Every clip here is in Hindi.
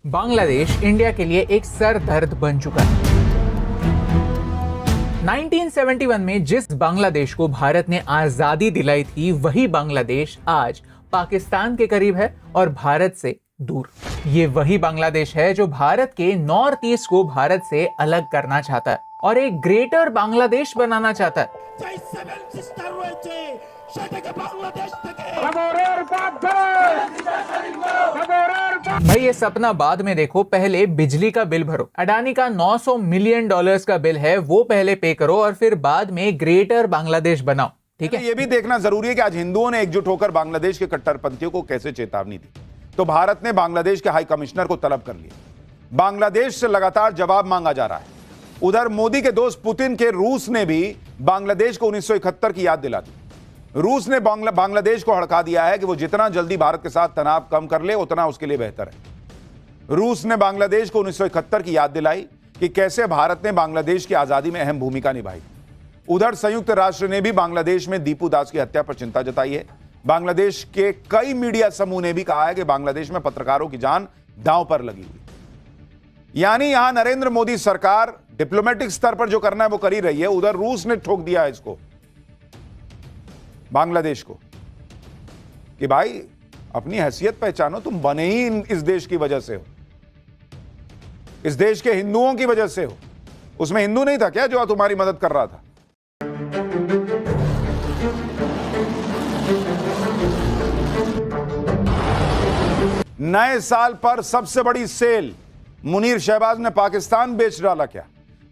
बांग्लादेश इंडिया के लिए एक सर दर्द बन चुका है। 1971 में जिस बांग्लादेश को भारत ने आजादी दिलाई थी, वही बांग्लादेश आज पाकिस्तान के करीब है और भारत से दूर। ये वही बांग्लादेश है जो भारत के नॉर्थ ईस्ट को भारत से अलग करना चाहता है और एक ग्रेटर बांग्लादेश बनाना चाहता है। भाई ये सपना बाद में देखो, पहले बिजली का बिल भरो। अडानी का $900 मिलियन का बिल है, वो पहले पे करो और फिर बाद में ग्रेटर बांग्लादेश बनाओ। ठीक है, ये भी देखना जरूरी है कि आज हिंदुओं ने एकजुट होकर बांग्लादेश के कट्टरपंथियों को कैसे चेतावनी दी। तो भारत ने बांग्लादेश के हाई कमिश्नर को तलब कर लिया। बांग्लादेश से लगातार जवाब मांगा जा रहा है। उधर मोदी के दोस्त पुतिन के रूस ने भी बांग्लादेश को 1971 की याद दिला दी। रूस ने बांग्लादेश को हड़का दिया है कि वो जितना जल्दी भारत के साथ तनाव कम कर ले उतना उसके लिए बेहतर है। रूस ने बांग्लादेश को 1971 की याद दिलाई कि कैसे भारत ने बांग्लादेश की आजादी में अहम भूमिका निभाई। उधर संयुक्त राष्ट्र ने भी बांग्लादेश में दीपू दास की हत्या पर चिंता जताई है। बांग्लादेश के कई मीडिया समूह ने भी कहा है कि बांग्लादेश में पत्रकारों की जान दांव पर लगी हुई। यानी यहां नरेंद्र मोदी सरकार डिप्लोमेटिक स्तर पर जो करना है वो कर ही रही है। उधर रूस ने ठोक दिया है इसको, बांग्लादेश को, कि भाई अपनी हैसियत पहचानो, तुम बने ही इस देश की वजह से हो, इस देश के हिंदुओं की वजह से हो। उसमें हिंदू नहीं था क्या जो तुम्हारी मदद कर रहा था? नए साल पर सबसे बड़ी सेल, मुनीर शहबाज ने पाकिस्तान बेच डाला क्या?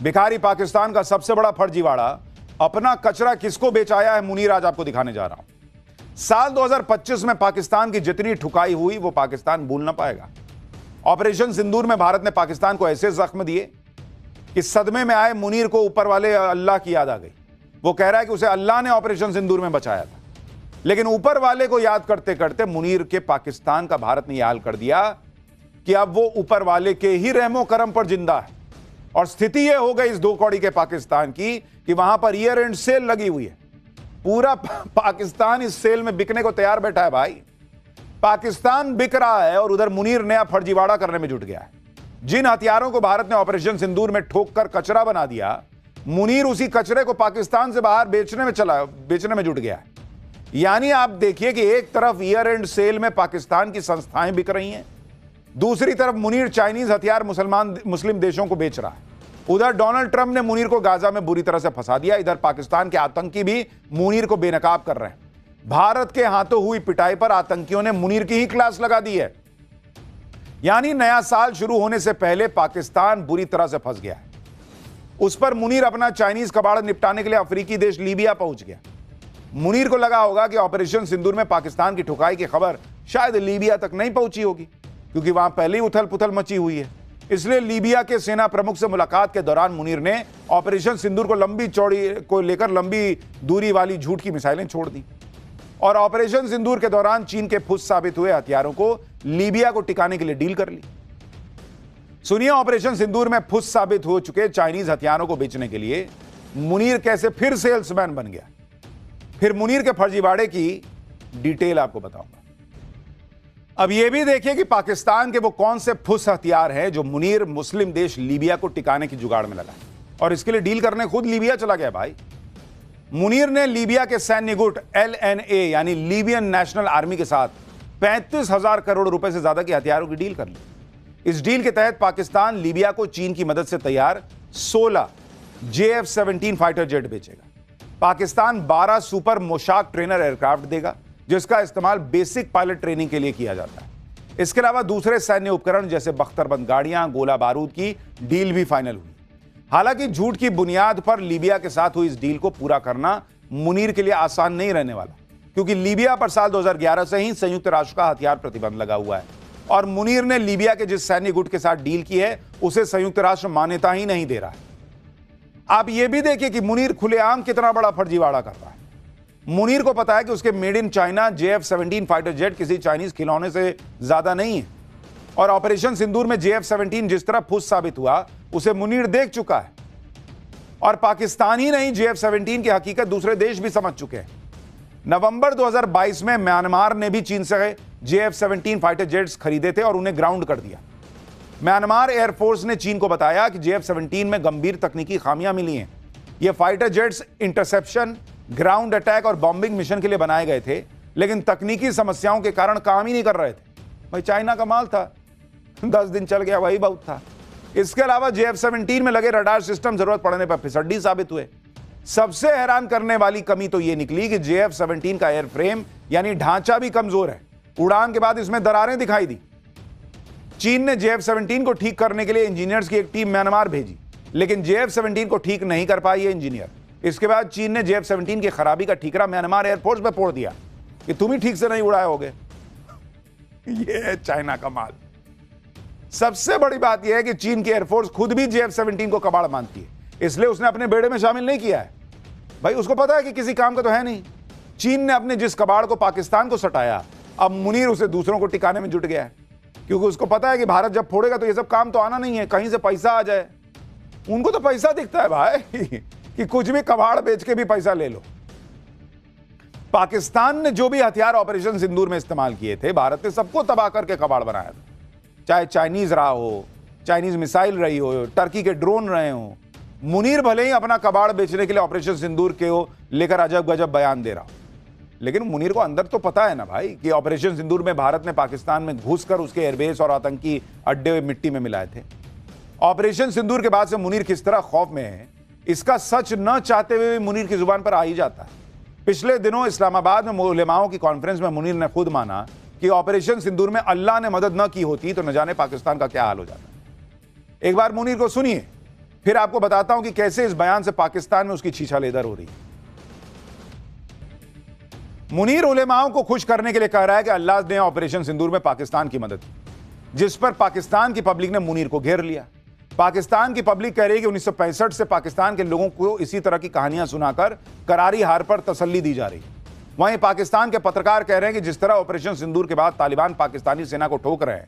भिखारी पाकिस्तान का सबसे बड़ा फर्जीवाड़ा, अपना कचरा किसको बेच आया है मुनीर, आज आपको दिखाने जा रहा हूं। साल 2025 में पाकिस्तान की जितनी ठुकाई हुई वो पाकिस्तान भूल ना पाएगा। ऑपरेशन सिंदूर में भारत ने पाकिस्तान को ऐसे जख्म दिए कि सदमे में आए मुनीर को ऊपर वाले अल्लाह की याद आ गई। वो कह रहा है कि उसे अल्लाह ने ऑपरेशन सिंदूर में बचाया था, लेकिन ऊपर वाले को याद करते करते मुनीर के पाकिस्तान का भारत ने यह हाल कर दिया कि अब वो ऊपर वाले के ही रहमो करम पर जिंदा है। और स्थिति यह हो गई इस दो कौड़ी के पाकिस्तान की कि वहां पर ईयर एंड सेल लगी हुई है। पूरा पाकिस्तान इस सेल में बिकने को तैयार बैठा है। भाई पाकिस्तान बिक रहा है और उधर मुनीर नया फर्जीवाड़ा करने में जुट गया है। जिन हथियारों को भारत ने ऑपरेशन सिंदूर में ठोक कर कचरा बना दिया, मुनीर उसी कचरे को पाकिस्तान से बाहर बेचने में जुट गया है। यानी आप देखिए कि एक तरफ ईयर एंड सेल में पाकिस्तान की संस्थाएं बिक रही हैं, दूसरी तरफ मुनीर चाइनीज हथियार मुस्लिम देशों को बेच रहा है। उधर डोनाल्ड ट्रंप ने मुनीर को गाजा में बुरी तरह से फंसा दिया। इधर पाकिस्तान के आतंकी भी मुनीर को बेनकाब कर रहे हैं। भारत के हाथों हुई पिटाई पर आतंकियों ने मुनीर की ही क्लास लगा दी है। यानी नया साल शुरू होने से पहले पाकिस्तान बुरी तरह से फंस गया है। उस पर मुनीर अपना चाइनीज कबाड़ निपटाने के लिए अफ्रीकी देश लीबिया पहुंच गया। मुनीर को लगा होगा कि ऑपरेशन सिंदूर में पाकिस्तान की ठुकाई की खबर शायद लीबिया तक नहीं पहुंची होगी, क्योंकि वहां पहले ही उथल पुथल मची हुई है। इसलिए लीबिया के सेना प्रमुख से मुलाकात के दौरान मुनीर ने ऑपरेशन सिंदूर को लेकर लंबी दूरी वाली झूठ की मिसाइलें छोड़ दी और ऑपरेशन सिंदूर के दौरान चीन के फुस साबित हुए हथियारों को लीबिया को टिकाने के लिए डील कर ली। सुनिए, ऑपरेशन सिंदूर में फुस साबित हो चुके चाइनीज हथियारों को बेचने के लिए मुनीर कैसे फिर सेल्समैन बन गया। फिर मुनीर के फर्जीवाड़े की डिटेल आपको बताऊंगा। अब यह भी देखिए कि पाकिस्तान के वो कौन से फुस हथियार हैं जो मुनीर मुस्लिम देश लीबिया को टिकाने की जुगाड़ में लगा और इसके लिए डील करने खुद लीबिया चला गया। भाई मुनीर ने लीबिया के सैन्य गुट LNA यानी लीबियन नेशनल आर्मी के साथ 35,000 करोड़ रुपए से ज्यादा के हथियारों की डील कर ली। इस डील के तहत पाकिस्तान लीबिया को चीन की मदद से तैयार 16 JF-17 फाइटर जेट बेचेगा। पाकिस्तान 12 सुपर मोशाक ट्रेनर एयरक्राफ्ट देगा, जिसका इस्तेमाल बेसिक पायलट ट्रेनिंग के लिए किया जाता है। इसके अलावा दूसरे सैन्य उपकरण जैसे बख्तरबंद गाड़ियां, गोला बारूद की डील भी फाइनल हुई। हालांकि झूठ की बुनियाद पर लीबिया के साथ हुई इस डील को पूरा करना मुनीर के लिए आसान नहीं रहने वाला, क्योंकि लीबिया पर साल 2011 से ही संयुक्त राष्ट्र का हथियार प्रतिबंध लगा हुआ है और मुनीर ने लीबिया के जिस सैन्य गुट के साथ डील की है उसे संयुक्त राष्ट्र मान्यता ही नहीं दे रहा है। आप यह भी देखिए कि मुनीर खुलेआम कितना बड़ा फर्जीवाड़ा कर रहा है। मुनीर को पता है कि उसके made in China JF-17 fighter jet किसी चाइनीज खिलौने से ज्यादा नहीं है और ऑपरेशन सिंदूर में JF-17 जिस तरह फुस साबित हुआ उसे मुनीर देख चुका है और पाकिस्तान ही नहीं, JF-17 की हकीकत दूसरे देश भी समझ चुके हैं। नवंबर 2022 में म्यांमार ने भी चीन से JF-17 फाइटर जेट्स खरीदे थे और उन्हें ग्राउंड कर दिया। म्यांमार एयरफोर्स ने चीन को बताया कि JF-17 में गंभीर तकनीकी खामियां मिली हैं। ये fighter jets interception, ground attack और बॉम्बिंग मिशन के लिए बनाए गए थे, लेकिन तकनीकी समस्याओं के कारण काम ही नहीं कर रहे थे। भाई चाइना का माल था, 10 दिन चल गया, वही बहुत था। इसके अलावा JF-17 में लगे रडार सिस्टम जरूरत पड़ने पर फिसड्डी साबित हुए। सबसे हैरान करने वाली कमी तो यह निकली कि JF-17 का एयरफ्रेम यानी ढांचा भी कमजोर है। उड़ान के बाद इसमें दरारें दिखाई दी। चीन ने JF-17 को ठीक करने के लिए इंजीनियर्स की एक टीम म्यांमार भेजी, लेकिन JF-17 को ठीक नहीं कर पाई ये इंजीनियर। इसके बाद चीन ने JF-17 की खराबी का ठीकरा म्यांमार एयरफोर्स पर फोड़ दिया कि तुम ही ठीक से नहीं उड़ाए होगे। ये है चाइना का माल। सबसे बड़ी बात यह है कि चीन की एयरफोर्स खुद भी JF-17 को कबाड़ मानती है, इसलिए उसने अपने बेड़े में शामिल नहीं किया है। भाई उसको पता है कि किसी काम का तो है नहीं। चीन ने अपने जिस कबाड़ को पाकिस्तान को सटाया, अब मुनीर उसे दूसरों को टिकाने में जुट गया है, क्योंकि उसको पता है कि भारत जब फोड़ेगा तो ये सब काम तो आना नहीं है, कहीं से पैसा आ जाए। उनको तो पैसा दिखता है भाई कि कुछ भी कबाड़ बेच के भी पैसा ले लो। पाकिस्तान ने जो भी हथियार ऑपरेशन सिंदूर में इस्तेमाल किए थे, भारत ने सबको तबाह करके कबाड़ बनाया था। चाहे चाइनीज रहा हो, चाइनीज मिसाइल रही हो, टर्की के ड्रोन रहे हो। मुनीर भले ही अपना कबाड़ बेचने के लिए ऑपरेशन सिंदूर के हो लेकर अजब गजब बयान दे रहा हो, लेकिन मुनीर को अंदर तो पता है ना भाई कि ऑपरेशन सिंदूर में भारत ने पाकिस्तान में घुसकर उसके एयरबेस और आतंकी अड्डे मिट्टी में मिलाए थे। ऑपरेशन सिंदूर के बाद से मुनीर किस तरह खौफ में है, इसका सच न चाहते हुए भी मुनीर की जुबान पर आ ही जाता है। पिछले दिनों इस्लामाबाद में उलेमाओं की कॉन्फ्रेंस में मुनीर ने खुद माना कि ऑपरेशन सिंदूर में अल्लाह ने मदद न की होती तो न जाने पाकिस्तान का क्या हाल हो जाता। एक बार मुनीर को सुनिए, फिर आपको बताता हूं कि कैसे इस बयान से पाकिस्तान में उसकी छीछा लेदर हो रही है। मुनीर उलेमाओं को खुश करने के लिए कह रहा है कि अल्लाह ने ऑपरेशन सिंदूर में पाकिस्तान की मदद की, जिस पर पाकिस्तान की पब्लिक ने मुनीर को घेर लिया। पाकिस्तान की पब्लिक कह रही है कि 1965 से पाकिस्तान के लोगों को इसी तरह की कहानियां सुनाकर करारी हार पर तसल्ली दी जा रही है। वहीं पाकिस्तान के पत्रकार कह रहे हैं कि जिस तरह ऑपरेशन सिंदूर के बाद तालिबान पाकिस्तानी सेना को ठोक रहे हैं,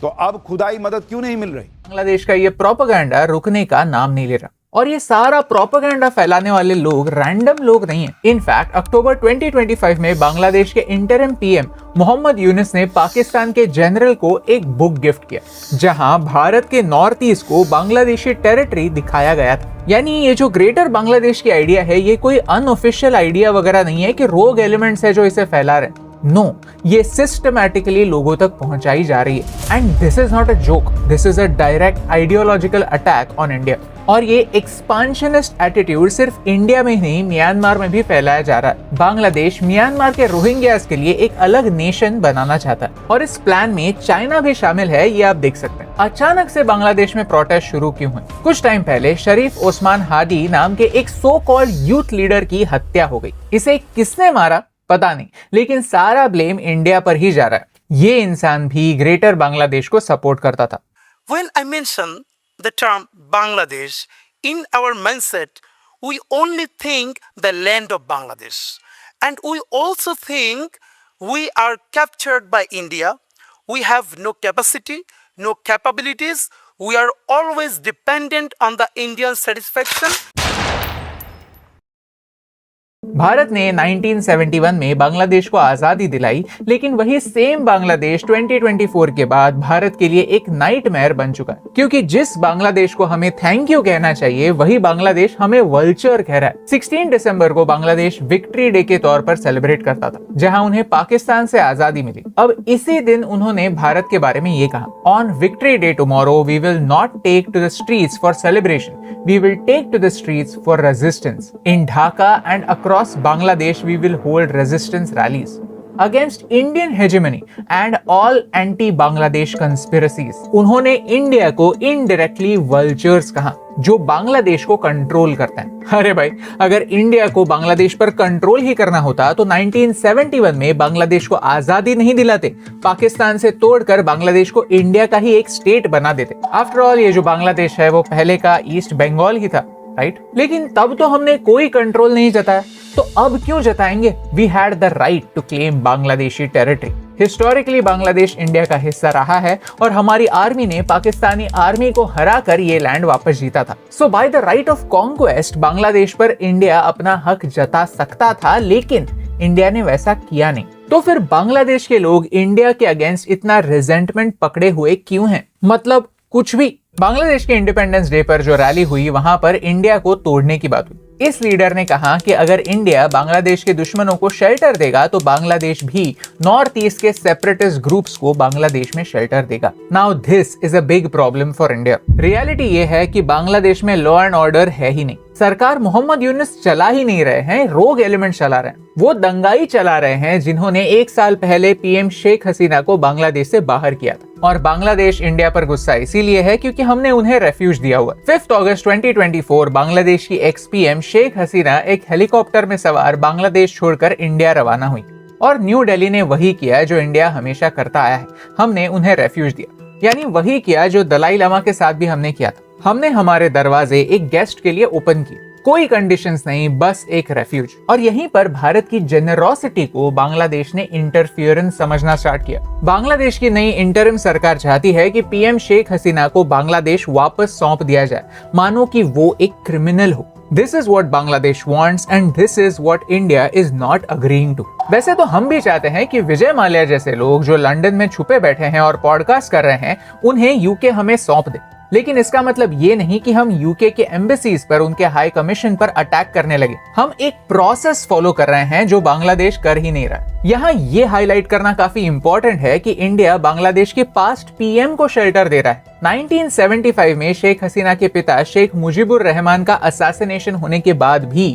तो अब खुदाई मदद क्यों नहीं मिल रही। बांग्लादेश का ये प्रोपेगेंडा रुकने का नाम नहीं ले रहा, और ये सारा प्रोपेगेंडा फैलाने वाले लोग रैंडम लोग नहीं है। इनफैक्ट अक्टूबर 2025 में बांग्लादेश के इंटरिम पीएम मोहम्मद यूनुस ने पाकिस्तान के जनरल को एक बुक गिफ्ट किया, जहां भारत के नॉर्थ ईस्ट को बांग्लादेशी टेरिटरी दिखाया गया था। यानी ये जो ग्रेटर बांग्लादेश की आइडिया है, ये कोई अनऑफिशियल आइडिया वगैरह नहीं है कि रोग एलिमेंट्स है जो इसे फैला रहे हैं। नो, ये सिस्टमैटिकली लोगों तक पहुंचाई जा रही है। And this is not a joke, this is a direct ideological attack on India. और ये एक्सपांशनिस्ट एटीट्यूड सिर्फ इंडिया में ही नहीं, म्यांमार में भी फैलाया जा रहा है। बांग्लादेश म्यांमार के रोहिंग्यास के लिए एक अलग नेशन बनाना चाहता है, और इस प्लान में चाइना भी शामिल है, ये आप देख सकते हैं। अचानक से बांग्लादेश में प्रोटेस्ट शुरू क्यों हुए? कुछ टाइम पहले शरीफ ओस्मान हादी नाम के एक सो कॉल्ड यूथ लीडर की हत्या हो गई। इसे किसने मारा पता नहीं, लेकिन सारा ब्लेम इंडिया पर ही जा रहा है। ये इंसान भी ग्रेटर बांग्लादेश को सपोर्ट करता था। When I mention the term Bangladesh, in our mindset, we only think the land of Bangladesh. And we also think we are captured by India. We have no capacity, no capabilities. We are always dependent on the Indian satisfaction. Bharat ने 1971 में बांग्लादेश को आजादी दिलाई, लेकिन वही सेम बांग्लादेश 2024 के बाद भारत के लिए एक नाइटमेयर बन चुका है, क्योंकि जिस बांग्लादेश को हमें थैंक यू कहना चाहिए, वही बांग्लादेश हमें वल्चर कह रहा है। 16 दिसंबर को बांग्लादेश विक्ट्री डे के तौर पर सेलिब्रेट करता था, जहां उन्हें पाकिस्तान से आजादी मिली। अब इसी दिन उन्होंने भारत के बारे में ये कहा, on victory day tomorrow we will not take to the streets for celebration, we will take to the streets for resistance. In Dhaka and across Bangladesh, we will hold resistance rallies against Indian hegemony and all anti-Bangladesh conspiracies. उन्होंने इंडिया को इनडायरेक्टली vultures कहा, जो बांग्लादेश को कंट्रोल करते हैं। अरे भाई, अगर इंडिया को बांग्लादेश पर कंट्रोल ही करना होता तो 1971 में बांग्लादेश को आजादी नहीं दिलाते, पाकिस्तान से तोड़कर बांग्लादेश को इंडिया का ही एक स्टेट बना देते। आफ्टर ऑल, ये जो बांग्लादेश है वो पहले का ईस्ट बंगाल ही था, राइट? लेकिन तब तो हमने कोई कंट्रोल नहीं जताया, तो अब क्यों जताएंगे? We had the right to claim Bangladeshi territory. Historically Bangladesh India का हिस्सा रहा है, और हमारी आर्मी ने पाकिस्तानी आर्मी को हराकर ये लैंड वापस जीता था। So by the right of conquest Bangladesh पर इंडिया अपना हक जता सकता था, लेकिन इंडिया ने वैसा किया नहीं। तो फिर बांग्लादेश के लोग इंडिया के अगेंस्ट इतना रिजेंटमेंट पकड़े हुए क्यों हैं? मतलब कुछ भी। बांग्लादेश के इंडिपेंडेंस डे पर जो रैली हुई वहां पर इंडिया को तोड़ने की बात हुई। इस लीडर ने कहा कि अगर इंडिया बांग्लादेश के दुश्मनों को शेल्टर देगा तो बांग्लादेश भी नॉर्थ ईस्ट के सेपरेटिस्ट ग्रुप्स को बांग्लादेश में शेल्टर देगा। Now this is a big problem for India. Reality ये है कि बांग्लादेश में लॉ एंड ऑर्डर है ही नहीं। सरकार मोहम्मद यूनुस चला ही नहीं रहे हैं, रोग एलिमेंट चला रहे हैं। वो दंगाई चला रहे हैं जिन्होंने 1 साल पहले पीएम शेख हसीना को बांग्लादेश से बाहर किया था। और बांग्लादेश इंडिया पर गुस्सा इसीलिए है क्योंकि हमने उन्हें रेफ्यूज दिया हुआ। 5 अगस्त 2024 बांग्लादेश की एक्स पीएम शेख हसीना एक हेलीकॉप्टर में सवार बांग्लादेश छोड़कर इंडिया रवाना हुई और न्यू दिल्ली ने वही किया जो इंडिया हमेशा करता आया है, हमने उन्हें रेफ्यूज दिया। यानी वही किया जो दलाई लामा के साथ भी हमने किया था। हमने हमारे दरवाजे एक गेस्ट के लिए ओपन किए, कोई कंडीशंस नहीं, बस एक रेफ्यूज। और यहीं पर भारत की जेनरोसिटी को बांग्लादेश ने इंटरफियरेंस समझना स्टार्ट किया। बांग्लादेश की नई इंटरिम सरकार चाहती है कि पीएम शेख हसीना को बांग्लादेश वापस सौंप दिया जाए, मानो कि वो एक क्रिमिनल हो। This is what Bangladesh wants and this is what India is not agreeing to. वैसे तो हम भी चाहते हैं कि विजय माल्या जैसे लोग जो लंदन में छुपे बैठे हैं और पॉडकास्ट कर रहे हैं उन्हें यूके हमें सौंप दे, लेकिन इसका मतलब ये नहीं कि हम यूके के एम्बेसीज पर उनके हाई कमीशन पर अटैक करने लगे। हम एक प्रोसेस फॉलो कर रहे हैं जो बांग्लादेश कर ही नहीं रहा। यहाँ ये हाईलाइट करना काफी इंपॉर्टेंट है कि इंडिया बांग्लादेश के पास्ट पीएम को शेल्टर दे रहा है। 1975 में शेख हसीना के पिता शेख मुजीबुर रहमान का असैसिनेशन होने के बाद भी